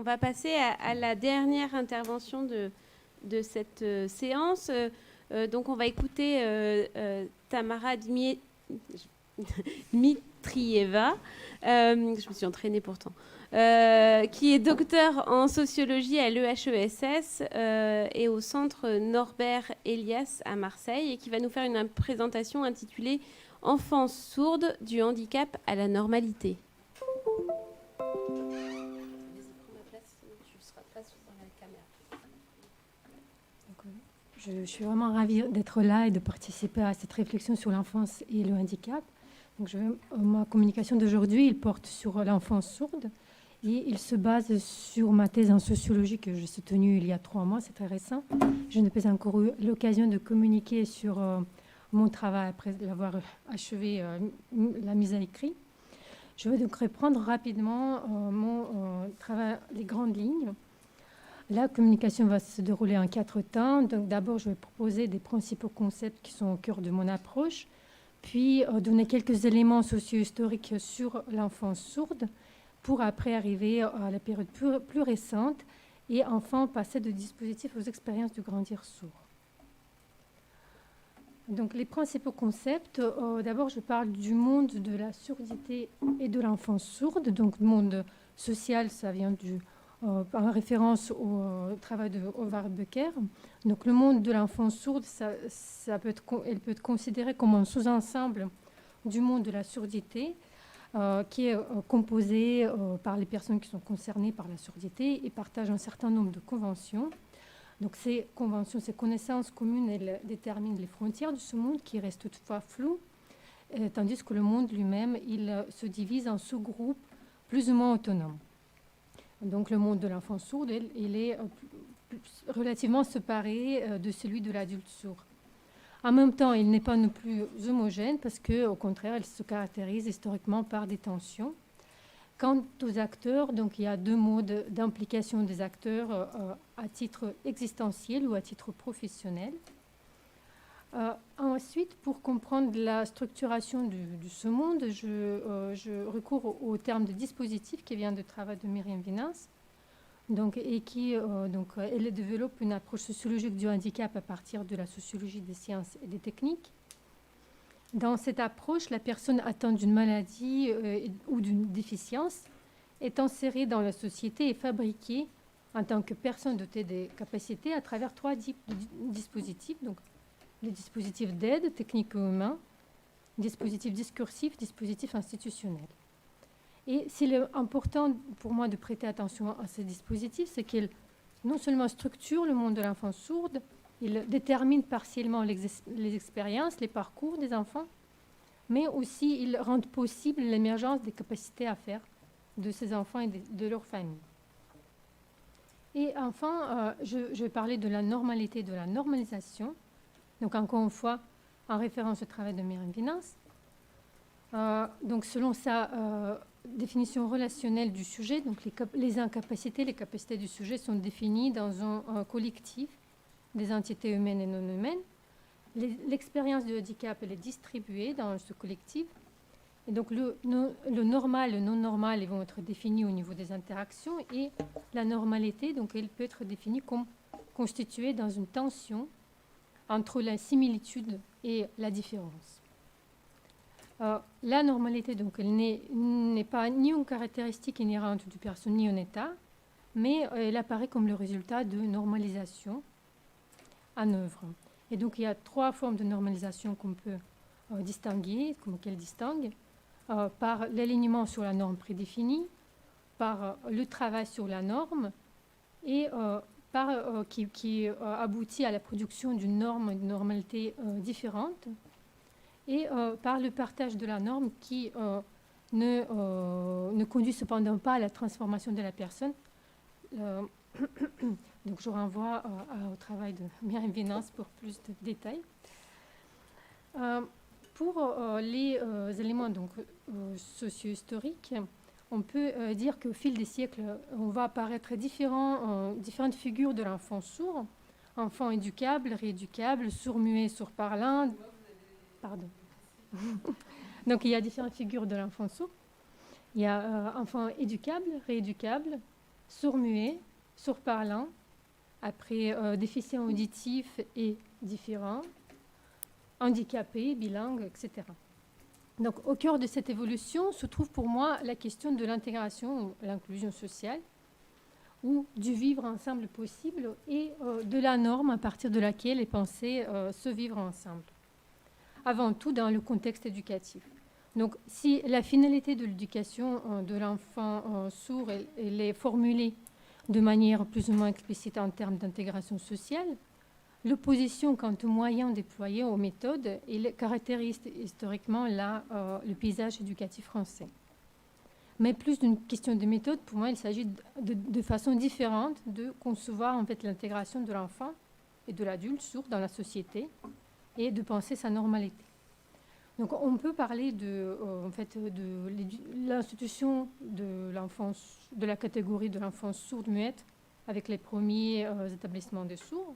on va passer à la dernière intervention de cette séance. Donc, on va écouter Tamara Dmitrieva. Je me suis entraînée pourtant. Qui est docteur en sociologie à l'EHESS et au centre Norbert Elias à Marseille, et qui va nous faire une présentation intitulée « Enfance sourde, du handicap à la normalité ». Je suis vraiment ravie d'être là et de participer à cette réflexion sur l'enfance et le handicap. Donc ma communication d'aujourd'hui, il porte sur l'enfance sourde et il se base sur ma thèse en sociologie que j'ai soutenue il y a 3 mois, c'est très récent. Je n'ai pas encore eu l'occasion de communiquer sur mon travail après l'avoir achevé, la mise à écrit. Je vais donc reprendre rapidement mon travail, les grandes lignes. La communication va se dérouler en 4 temps. Donc, d'abord, je vais proposer des principaux concepts qui sont au cœur de mon approche, puis donner quelques éléments socio-historiques sur l'enfance sourde, pour après arriver à la période plus récente et enfin passer de dispositifs aux expériences du grandir sourd. Donc, les principaux concepts, d'abord, je parle du monde de la surdité et de l'enfance sourde. Donc, le monde social, ça vient en référence au travail de Howard Becker. Donc, le monde de l'enfance sourde, elle peut être considérée comme un sous-ensemble du monde de la surdité, qui est composé par les personnes qui sont concernées par la surdité et partagent un certain nombre de conventions. Donc, ces conventions, ces connaissances communes, elles déterminent les frontières de ce monde qui reste toutefois flou, tandis que le monde lui-même, il se divise en sous-groupes plus ou moins autonomes. Donc, le monde de l'enfant sourd, il est relativement séparé de celui de l'adulte sourd. En même temps, il n'est pas non plus homogène parce qu'au contraire, il se caractérise historiquement par des tensions. Quant aux acteurs, donc, il y a 2 modes d'implication des acteurs à titre existentiel ou à titre professionnel. Ensuite, pour comprendre la structuration de ce monde, je recours au terme de dispositif qui vient du travail de Myriam Winnens, elle développe une approche sociologique du handicap à partir de la sociologie des sciences et des techniques. Dans cette approche, la personne atteinte d'une maladie ou d'une déficience est insérée dans la société et fabriquée en tant que personne dotée des capacités à travers 3 types de dispositifs. Donc, les dispositifs d'aide, techniques ou humains, dispositifs discursifs, dispositifs institutionnels. Et s'il est important pour moi de prêter attention à ces dispositifs, c'est qu'ils non seulement structurent le monde de l'enfance sourde, ils déterminent partiellement les expériences, les parcours des enfants, mais aussi ils rendent possible l'émergence des capacités à faire de ces enfants et de leur famille. Et enfin, je vais parler de la normalité, de la normalisation. Donc, encore une fois, en référence au travail de Myriam Winnens. Donc, selon sa définition relationnelle du sujet, donc les incapacités, les capacités du sujet sont définies dans un collectif des entités humaines et non humaines. L'expérience du handicap, elle est distribuée dans ce collectif. Et donc, le normal, le non normal, ils vont être définis au niveau des interactions. Et la normalité, donc, elle peut être définie comme constituée dans une tension entre la similitude et la différence. La normalité, donc, elle n'est pas ni une caractéristique inhérente du personne, ni un état, mais elle apparaît comme le résultat de normalisation en œuvre. Et donc, il y a 3 formes de normalisation qu'on peut distinguer, qu'elle distingue, par l'alignement sur la norme prédéfinie, par le travail sur la norme et qui aboutit à la production d'une norme, une normalité différente, et par le partage de la norme qui ne conduit cependant pas à la transformation de la personne. Donc, je renvoie au travail de Myriam Winnens pour plus de détails. Pour les éléments socio-historiques, on peut dire qu'au fil des siècles, on va apparaître différentes figures de l'enfant sourd, enfant éducable, rééducable, sourd-muet, sourd-parlant. Pardon. Donc, il y a différentes figures de l'enfant sourd. Il y a enfant éducable, rééducable, sourd-muet, sourd-parlant, après déficient auditif et différent, handicapé, bilingue, etc. Donc, au cœur de cette évolution se trouve pour moi la question de l'intégration, ou l'inclusion sociale, ou du vivre ensemble possible et de la norme à partir de laquelle est pensé ce vivre ensemble. Avant tout dans le contexte éducatif. Donc, si la finalité de l'éducation de l'enfant sourd elle est formulée de manière plus ou moins explicite en termes d'intégration sociale, l'opposition quant aux moyens déployés aux méthodes caractérise historiquement le paysage éducatif français. Mais plus d'une question de méthode, pour moi, il s'agit de façon différente de concevoir en fait l'intégration de l'enfant et de l'adulte sourd dans la société et de penser sa normalité. Donc, on peut parler de l'institution de la catégorie de l'enfance sourde-muette avec les premiers établissements des sourds.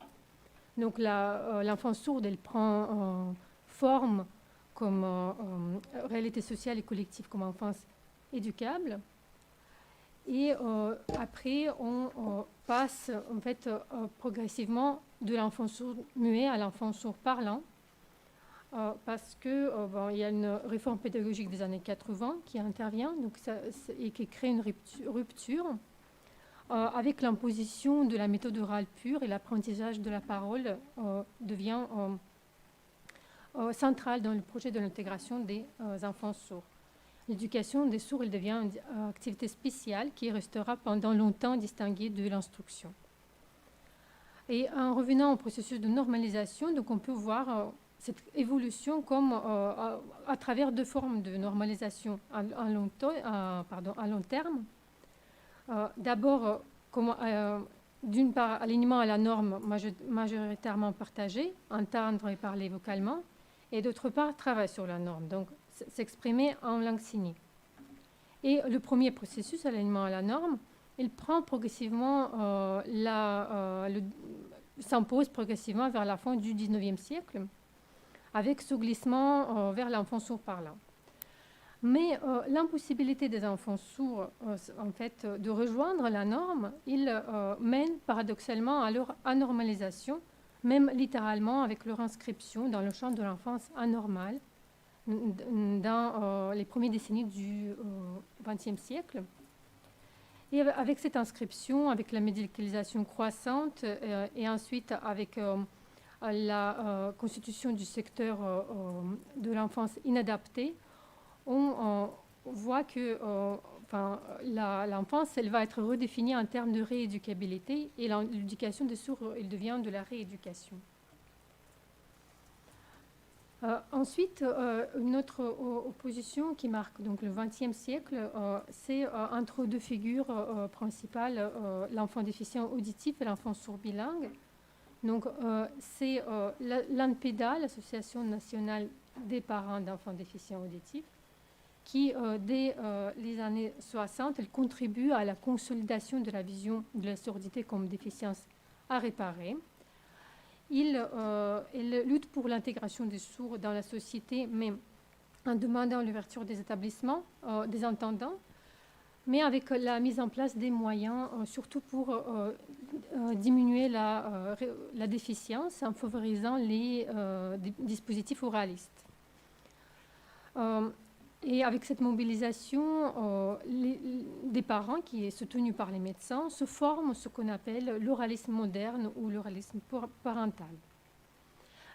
Donc, l'enfance sourde, elle prend forme comme réalité sociale et collective, comme enfance éducable. Et après, on passe en fait progressivement de l'enfant sourd-muet à l'enfant sourd-parlant. Parce qu'il y a une réforme pédagogique des années 80 qui intervient et qui crée une rupture avec l'imposition de la méthode orale pure et l'apprentissage de la parole devient central dans le projet de l'intégration des enfants sourds. L'éducation des sourds elle devient une activité spéciale qui restera pendant longtemps distinguée de l'instruction. Et en revenant au processus de normalisation, donc on peut voir cette évolution comme à travers deux formes de normalisation à long terme. D'abord, d'une part, alignement à la norme majoritairement partagée, entendre et parler vocalement, et d'autre part, travail sur la norme, donc s'exprimer en langue signée. Et le premier processus, alignement à la norme, il prend progressivement, s'impose progressivement vers la fin du XIXe siècle, avec ce glissement vers l'enfant sourd-parlant. Mais l'impossibilité des enfants sourds, en fait, de rejoindre la norme, il mène paradoxalement à leur anormalisation, même littéralement avec leur inscription dans le champ de l'enfance anormale dans les premières décennies du XXe siècle. Et avec cette inscription, avec la médicalisation croissante et ensuite avec la constitution du secteur de l'enfance inadaptée, on voit que l'enfance, elle va être redéfinie en termes de rééducabilité et l'éducation des sourds, elle devient de la rééducation. Ensuite, une autre opposition qui marque donc, le XXe siècle, c'est entre deux figures principales, l'enfant déficient auditif et l'enfant sourd bilingue. Donc, c'est l'ANPEDA, l'Association nationale des parents d'enfants déficients auditifs, qui, dès les années 60, elle contribue à la consolidation de la vision de la surdité comme déficience à réparer. Il lutte pour l'intégration des sourds dans la société, mais en demandant l'ouverture des établissements, des entendants, mais avec la mise en place des moyens, surtout pour diminuer la déficience en favorisant les dispositifs oralistes. Et avec cette mobilisation des parents, qui est soutenue par les médecins, se forme ce qu'on appelle l'oralisme moderne ou l'oralisme parental.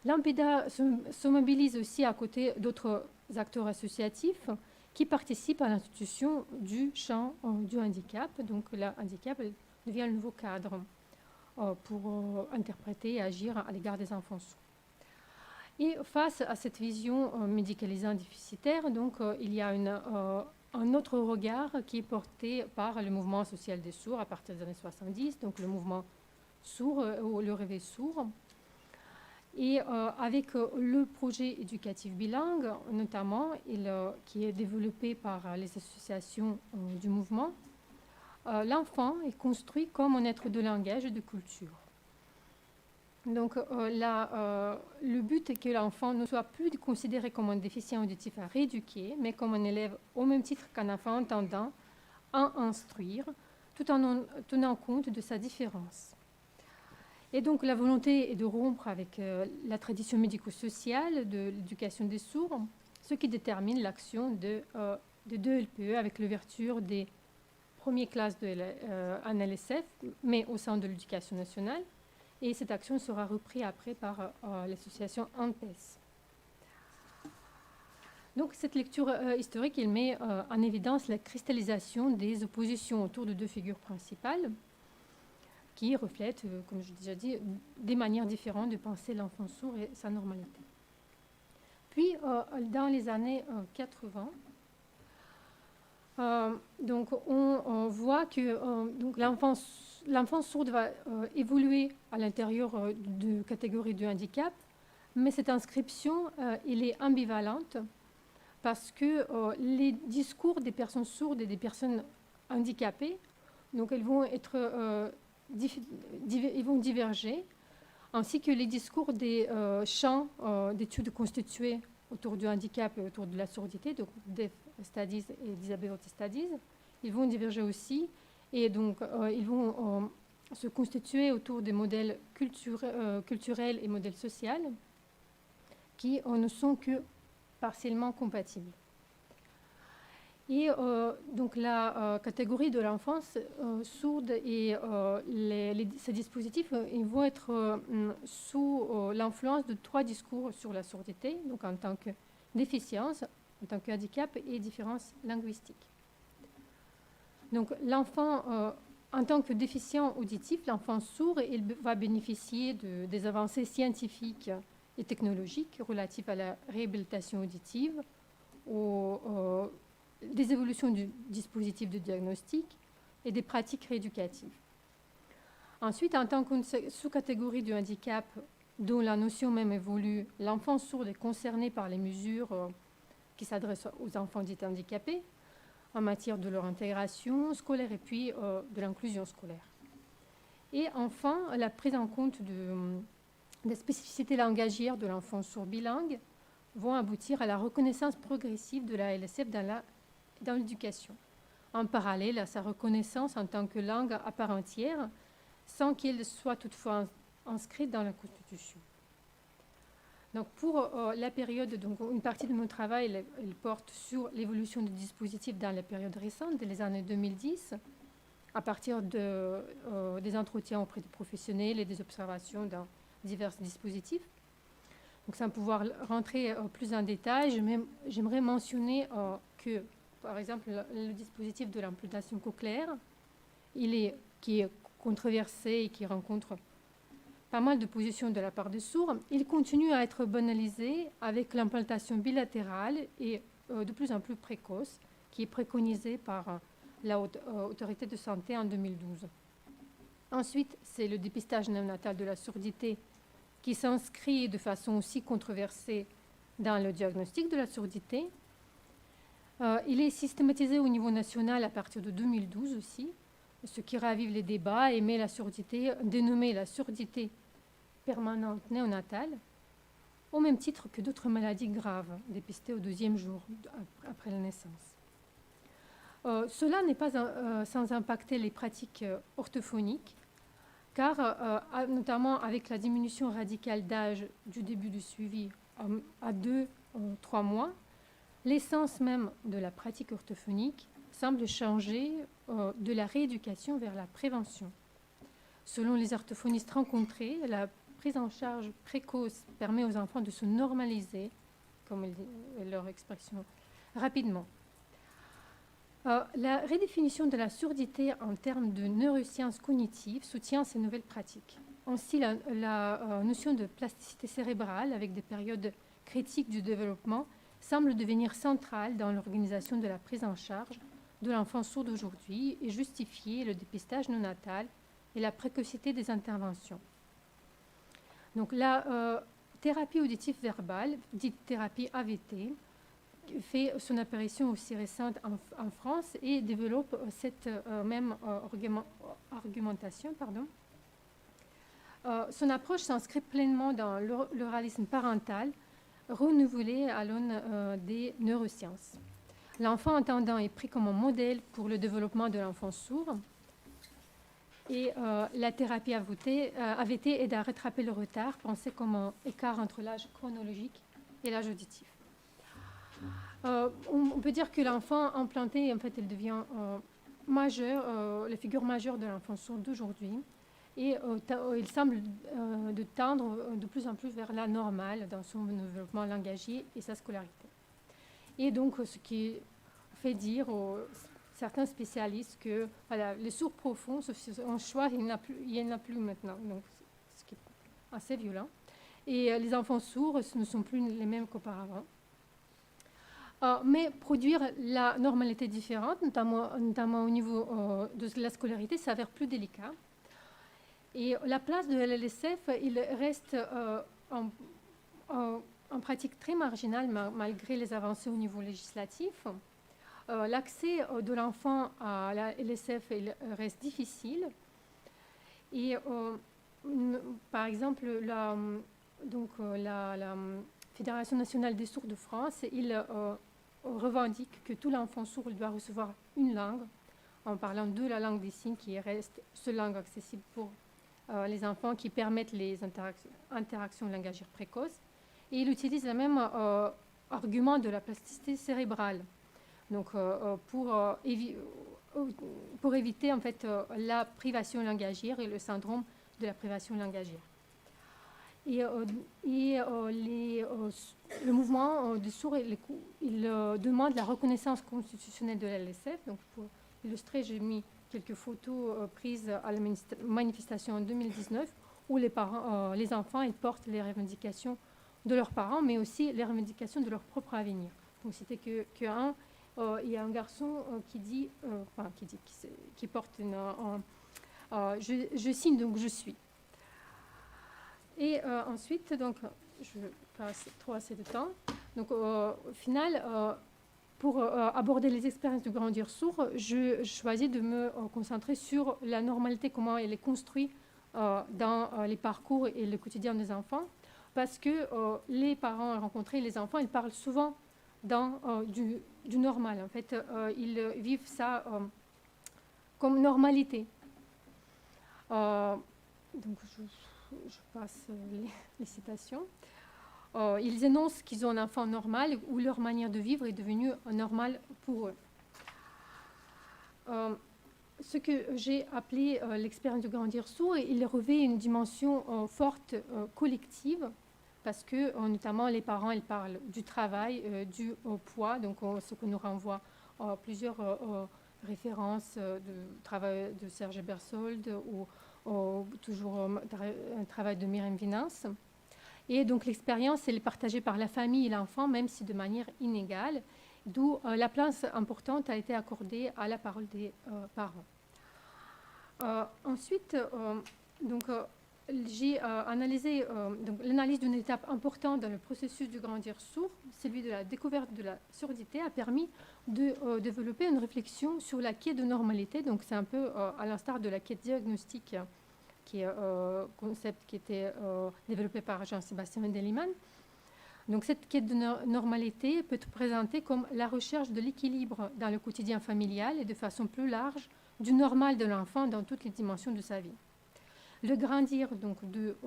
L'ANPEDA se mobilise aussi à côté d'autres acteurs associatifs qui participent à l'institution du champ du handicap. Donc, le handicap devient le nouveau cadre pour interpréter et agir à l'égard des enfants sourds. Et face à cette vision médicalisante déficitaire, donc, il y a un autre regard qui est porté par le mouvement social des sourds à partir des années 70, donc le mouvement sourd ou le réveil sourd. Et avec le projet éducatif bilingue, notamment, qui est développé par les associations du mouvement, l'enfant est construit comme un être de langage et de culture. Donc, le but est que l'enfant ne soit plus considéré comme un déficient auditif à rééduquer, mais comme un élève au même titre qu'un enfant entendant à instruire, tout en tenant compte de sa différence. Et donc la volonté est de rompre avec la tradition médico-sociale de l'éducation des sourds, ce qui détermine l'action de 2 LPE avec l'ouverture des premières classes en LSF, mais au sein de l'éducation nationale. Et cette action sera reprise après par l'association ANPES. Donc cette lecture historique, elle met en évidence la cristallisation des oppositions autour de 2 figures principales qui reflètent, comme je l'ai déjà dit, des manières différentes de penser l'enfant sourd et sa normalité. Puis, dans les années 80, donc on voit que donc l'enfant sourd va évoluer à l'intérieur de catégories de handicap, mais cette inscription, elle est ambivalente parce que les discours des personnes sourdes et des personnes handicapées, donc ils vont diverger, ainsi que les discours des champs d'études constitués autour du handicap et autour de la surdité, donc Deaf Studies et Disability Studies, ils vont diverger aussi, et donc ils vont se constituer autour des modèles culturels et modèles sociaux qui ne sont que partiellement compatibles. Et donc la catégorie de l'enfance sourde et ces dispositifs ils vont être sous l'influence de 3 discours sur la surdité, donc en tant que déficience, en tant que handicap et différence linguistique. Donc l'enfant, en tant que déficient auditif, l'enfant sourd, il va bénéficier des avancées scientifiques et technologiques relatives à la réhabilitation auditive, des évolutions du dispositif de diagnostic et des pratiques rééducatives. Ensuite, en tant que sous-catégorie du handicap dont la notion même évolue, l'enfant sourd est concerné par les mesures qui s'adressent aux enfants dits handicapés en matière de leur intégration scolaire et puis de l'inclusion scolaire. Et enfin, la prise en compte des spécificités langagières de l'enfant sourd bilingue vont aboutir à la reconnaissance progressive de la LSF dans l'éducation, en parallèle à sa reconnaissance en tant que langue à part entière, sans qu'elle soit toutefois inscrite dans la Constitution. Donc pour la période, donc une partie de mon travail, elle porte sur l'évolution du dispositif dans la période récente, les années 2010, à partir des entretiens auprès des professionnels et des observations dans divers dispositifs. Donc sans pouvoir rentrer plus en détail, j'aimerais mentionner que par exemple, le dispositif de l'implantation cochléaire, qui est controversé et qui rencontre pas mal de positions de la part des sourds, il continue à être banalisé avec l'implantation bilatérale et de plus en plus précoce, qui est préconisée par la Haute Autorité de Santé en 2012. Ensuite, c'est le dépistage néonatal de la surdité qui s'inscrit de façon aussi controversée dans le diagnostic de la surdité. Il est systématisé au niveau national à partir de 2012 aussi, ce qui ravive les débats et met la surdité, dénommée la surdité permanente néonatale, au même titre que d'autres maladies graves dépistées au 2e jour après la naissance. Cela n'est pas sans impacter les pratiques orthophoniques, car notamment avec la diminution radicale d'âge du début du suivi à 2-3 mois, l'essence même de la pratique orthophonique semble changer de la rééducation vers la prévention. Selon les orthophonistes rencontrés, la prise en charge précoce permet aux enfants de se normaliser, comme est leur expression, rapidement. La redéfinition de la surdité en termes de neurosciences cognitives soutient ces nouvelles pratiques. Ainsi, la notion de plasticité cérébrale, avec des périodes critiques du développement, semble devenir centrale dans l'organisation de la prise en charge de l'enfant sourd d'aujourd'hui et justifier le dépistage néonatal et la précocité des interventions. Donc la thérapie auditive verbale, dite thérapie AVT, fait son apparition aussi récente en France et développe cette même argumentation. Son approche s'inscrit pleinement dans l'oralisme parental renouvelé à l'aune des neurosciences. L'enfant entendant est pris comme un modèle pour le développement de l'enfant sourd Et la thérapie AVT aide à rattraper le retard, pensé comme un écart entre l'âge chronologique et l'âge auditif. On peut dire que l'enfant implanté, en fait, elle devient majeur, la figure majeure de l'enfant sourd d'aujourd'hui. Et il semble de tendre de plus en plus vers la normale dans son développement langagier et sa scolarité. Et donc, ce qui fait dire aux certains spécialistes que voilà, les sourds profonds, en choix, il n'y en a plus maintenant. Donc, ce qui est assez violent. Et les enfants sourds ne sont plus les mêmes qu'auparavant. Mais produire la normalité différente, notamment au niveau de la scolarité, s'avère plus délicat. Et la place de l'LSF, il reste en pratique très marginale malgré les avancées au niveau législatif. L'accès de l'enfant à la LSF il reste difficile. Et par exemple, la Fédération nationale des sourds de France, il revendique que tout l'enfant sourd doit recevoir une langue, en parlant de la langue des signes qui reste seule langue accessible pour les enfants qui permettent les interactions langagières précoces. Et il utilise le même argument de la plasticité cérébrale. Donc, pour éviter en fait la privation langagière et le syndrome de la privation langagière. Et le mouvement des sourds, il demande la reconnaissance constitutionnelle de la LSF. Donc, pour illustrer, j'ai mis quelques photos prises à la manifestation en 2019 où les enfants ils portent les revendications de leurs parents, mais aussi les revendications de leur propre avenir. Donc, c'était il y a un garçon qui porte je signe, donc je suis. Et ensuite, donc, je ne pas trop assez de temps. Donc, au final, pour aborder les expériences de grandir sourd, je choisis de me concentrer sur la normalité, comment elle est construite dans les parcours et le quotidien des enfants, parce que les parents rencontrés, les enfants, ils parlent souvent du normal. En fait, ils vivent ça comme normalité. Donc, je passe les citations. Ils énoncent qu'ils ont un enfant normal ou leur manière de vivre est devenue normale pour eux. Ce que j'ai appelé l'expérience de grandir sourd, il revêt une dimension forte collective parce que notamment les parents ils parlent du travail, du poids, donc ce que nous renvoie plusieurs références de travail de Serge Bersold ou toujours un travail de Myriam Winans. Et donc l'expérience, elle est partagée par la famille et l'enfant, même si de manière inégale, d'où la place importante a été accordée à la parole des parents. Ensuite, j'ai analysé l'analyse d'une étape importante dans le processus du grandir sourd, celui de la découverte de la surdité, a permis de développer une réflexion sur la quête de normalité. Donc c'est un peu à l'instar de la quête diagnostique, qui est un concept qui était développé par Jean-Sébastien Deliman. Donc cette quête de normalité peut être présentée comme la recherche de l'équilibre dans le quotidien familial et de façon plus large du normal de l'enfant dans toutes les dimensions de sa vie. Le grandir donc de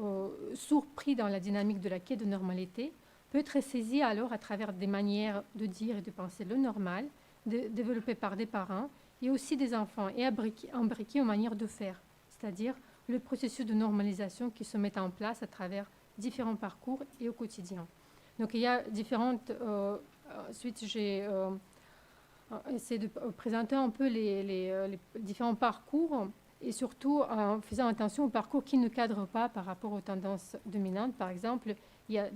sourd pris dans la dynamique de la quête de normalité peut être saisi alors à travers des manières de dire et de penser le normal, développées par des parents et aussi des enfants et imbriquées aux manières de faire, c'est-à-dire le processus de normalisation qui se met en place à travers différents parcours et au quotidien. Donc il y a différentes... ensuite, j'ai essayé de présenter un peu les différents parcours et surtout en faisant attention aux parcours qui ne cadrent pas par rapport aux tendances dominantes. Par exemple, il y a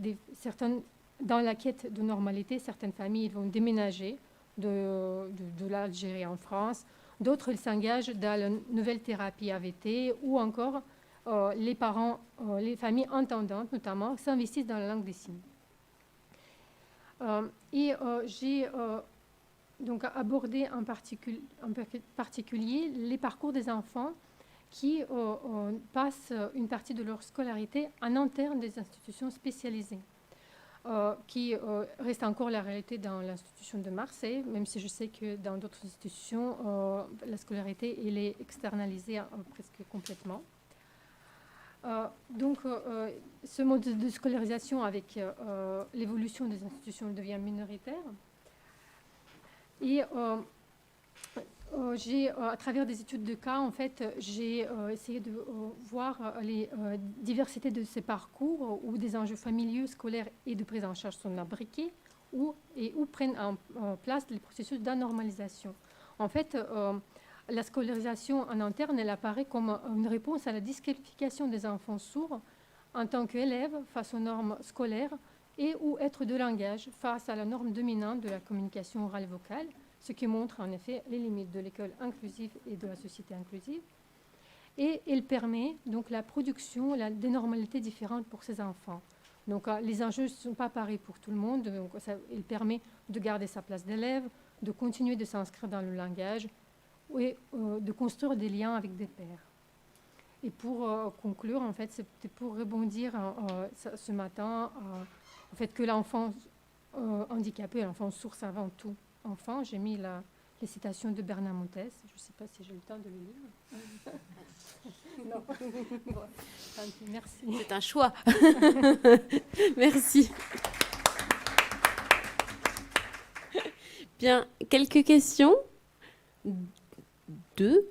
dans la quête de normalité, certaines familles vont déménager de l'Algérie en France. D'autres, ils s'engagent dans la nouvelle thérapie AVT ou encore les parents, les familles entendantes notamment, s'investissent dans la langue des signes. J'ai donc abordé en particulier les parcours des enfants qui passent une partie de leur scolarité en interne des institutions spécialisées. qui reste encore la réalité dans l'institution de Marseille, même si je sais que dans d'autres institutions, la scolarité elle est externalisée presque complètement. Donc, ce mode de scolarisation avec l'évolution des institutions devient minoritaire. Et à travers des études de cas, en fait, j'ai essayé de voir les diversités de ces parcours où des enjeux familiaux, scolaires et de prise en charge sont imbriqués où prennent en place les processus d'anormalisation. En fait, la scolarisation en interne, elle apparaît comme une réponse à la disqualification des enfants sourds en tant qu'élèves face aux normes scolaires et ou êtres de langage face à la norme dominante de la communication orale et vocale, ce qui montre en effet les limites de l'école inclusive et de la société inclusive. Et elle permet donc la production, des normalités différentes pour ces enfants. Donc les enjeux ne sont pas pareils pour tout le monde. Donc, il permet de garder sa place d'élève, de continuer de s'inscrire dans le langage et de construire des liens avec des pairs. Et pour conclure, en fait, c'était pour rebondir ce matin au fait que l'enfant handicapé, l'enfant sourd, c'est avant tout enfant. J'ai mis les citations de Bernard Montès. Je ne sais pas si j'ai le temps de le lire. Non. Bon, merci. C'est un choix. Merci. Bien, quelques questions. 2.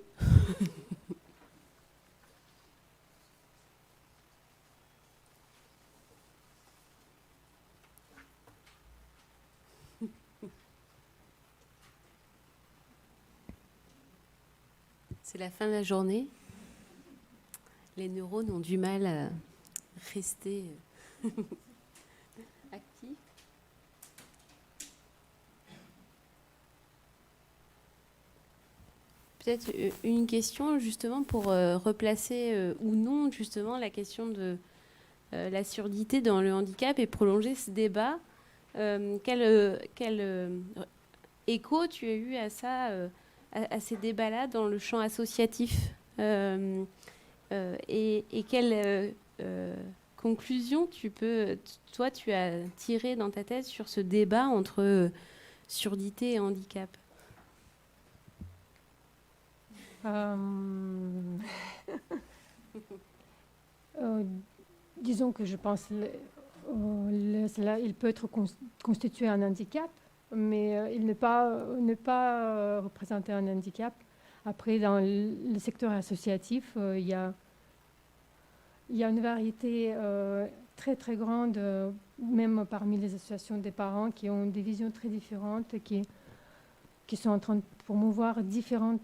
C'est la fin de la journée. Les neurones ont du mal à rester actifs. Peut-être une question justement pour replacer ou non justement la question de la surdité dans le handicap et prolonger ce débat. Quel écho tu as eu à ça, à ces débats-là dans le champ associatif et quelle conclusion tu as tiré dans ta tête sur ce débat entre surdité et handicap? Disons que je pense il peut être constitué un handicap, mais il n'est pas représenter un handicap. Après, dans le secteur associatif, il y a une variété très très grande, même parmi les associations des parents qui ont des visions très différentes, qui sont en train de promouvoir différents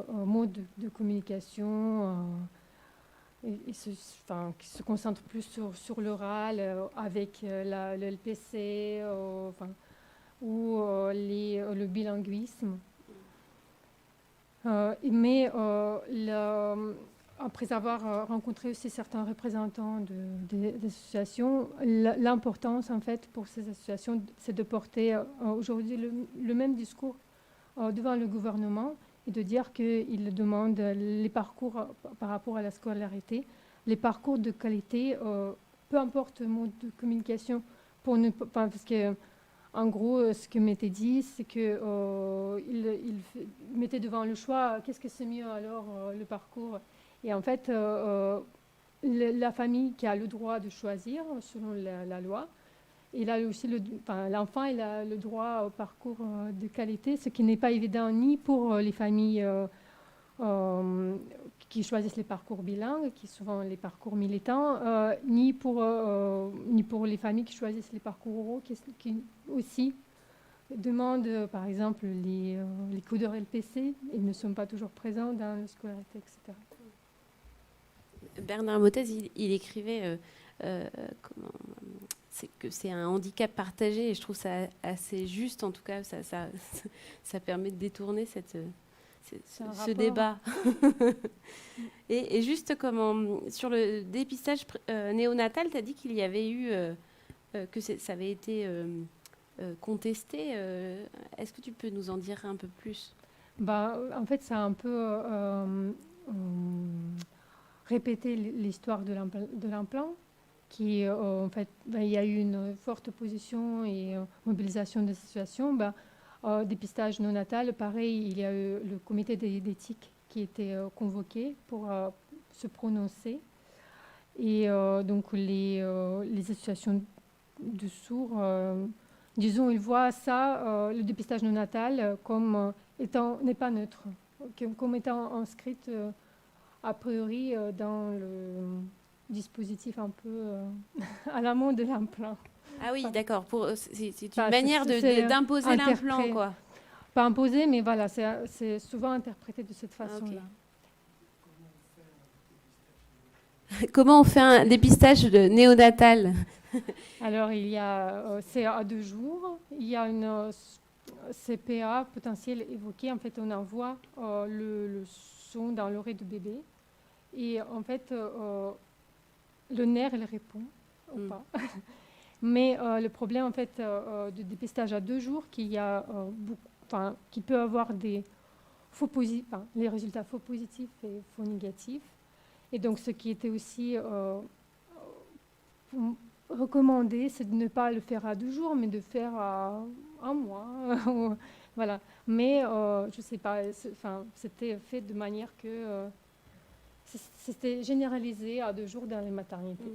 modes de communication qui se concentrent plus sur l'oral avec le LPC ou le bilinguisme. Mais après avoir rencontré aussi certains représentants des associations, l'importance en fait pour ces associations, c'est de porter aujourd'hui le même discours devant le gouvernement et de dire qu'ils demandent les parcours par rapport à la scolarité, les parcours de qualité, peu importe le mode de communication, parce que en gros, ce que m'était dit, c'est qu'il mettait devant le choix, qu'est-ce que c'est mieux alors, le parcours. Et en fait, la famille qui a le droit de choisir selon la loi, il a aussi l'enfant il a le droit au parcours de qualité, ce qui n'est pas évident ni pour les familles qui choisissent les parcours bilingues, qui sont souvent les parcours militants, ni pour les familles qui choisissent les parcours oraux, qui aussi demandent, par exemple, les codeurs LPC. Ils ne sont pas toujours présents dans la scolarité, etc. Bernard Montès, il écrivait que c'est un handicap partagé, et je trouve ça assez juste, en tout cas, ça permet de détourner ce débat. et juste sur le dépistage néonatal, tu as dit qu'il y avait eu, que ça avait été contesté. Est-ce que tu peux nous en dire un peu plus? En fait, ça a un peu répété l'histoire de l'implant. En fait, il y a eu une forte opposition et mobilisation des associations. Dépistage néonatal, pareil, il y a eu le comité d'éthique qui était convoqué pour se prononcer. Et donc les associations de sourds, disons, ils voient ça, le dépistage néonatal, comme n'est pas neutre, comme étant inscrite a priori dans le dispositif un peu à l'amont de l'implant. Ah oui, d'accord. C'est une Enfin, manière d'imposer l'implant, quoi. Pas imposer, mais voilà, c'est souvent interprété de cette façon-là. Comment on fait un dépistage néonatal? Alors, c'est à 2 jours. Il y a une CPA potentielle évoquée. En fait, on envoie le son dans l'oreille du bébé. Et en fait, le nerf, il répond ou pas. Mais le problème, en fait, de dépistage à 2 jours, qui peut avoir des les résultats faux positifs et faux négatifs. Et donc, ce qui était aussi recommandé, c'est de ne pas le faire à 2 jours, mais de faire à 1 mois. Voilà. Mais je ne sais pas, c'était fait de manière que c'était généralisé à 2 jours dans les maternités.